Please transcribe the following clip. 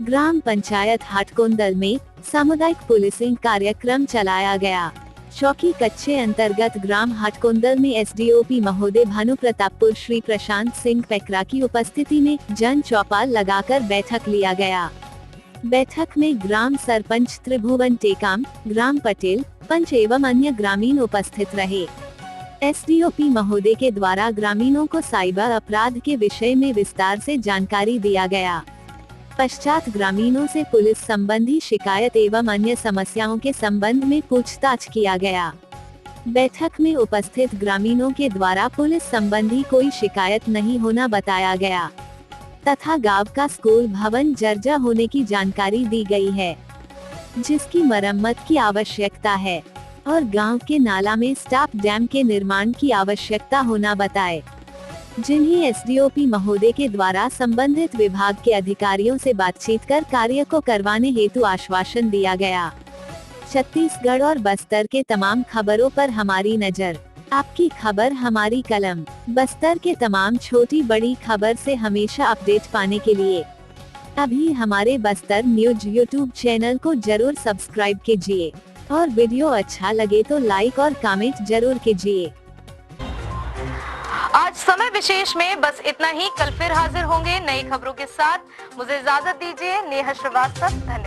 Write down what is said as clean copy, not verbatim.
ग्राम पंचायत हाटकोंदल में सामुदायिक पुलिसिंग कार्यक्रम चलाया गया। चौकी कच्चे अंतर्गत ग्राम हाटकोंदल में एसडीओपी महोदय भानु प्रतापपुर श्री प्रशांत सिंह पेकरा की उपस्थिति में जन चौपाल लगाकर बैठक लिया गया। बैठक में ग्राम सरपंच त्रिभुवन टेकाम, ग्राम पटेल, पंच एवं अन्य ग्रामीण उपस्थित रहे। एसडीओपी महोदय के द्वारा ग्रामीणों को साइबर अपराध के विषय में विस्तार से जानकारी दिया गया। पश्चात ग्रामीणों से पुलिस संबंधी शिकायत एवं अन्य समस्याओं के संबंध में पूछताछ किया गया। बैठक में उपस्थित ग्रामीणों के द्वारा पुलिस संबंधी कोई शिकायत नहीं होना बताया गया तथा गांव का स्कूल भवन जर्जर होने की जानकारी दी गई है, जिसकी मरम्मत की आवश्यकता है और गांव के नाला में स्टॉप डैम के निर्माण की आवश्यकता होना बताए, जिन्हें एसडीओपी महोदय के द्वारा संबंधित विभाग के अधिकारियों से बातचीत कर कार्य को करवाने हेतु आश्वासन दिया गया। छत्तीसगढ़ और बस्तर के तमाम खबरों पर हमारी नजर, आपकी खबर हमारी कलम। बस्तर के तमाम छोटी बड़ी खबर से हमेशा अपडेट पाने के लिए अभी हमारे बस्तर न्यूज यूट्यूब चैनल को जरूर सब्सक्राइब कीजिए और वीडियो अच्छा लगे तो लाइक और कमेंट जरूर कीजिए। आज समय विशेष में बस इतना ही। कल फिर हाजिर होंगे नई खबरों के साथ। मुझे इजाजत दीजिए। नेहा श्रीवास्तव, धन्यवाद।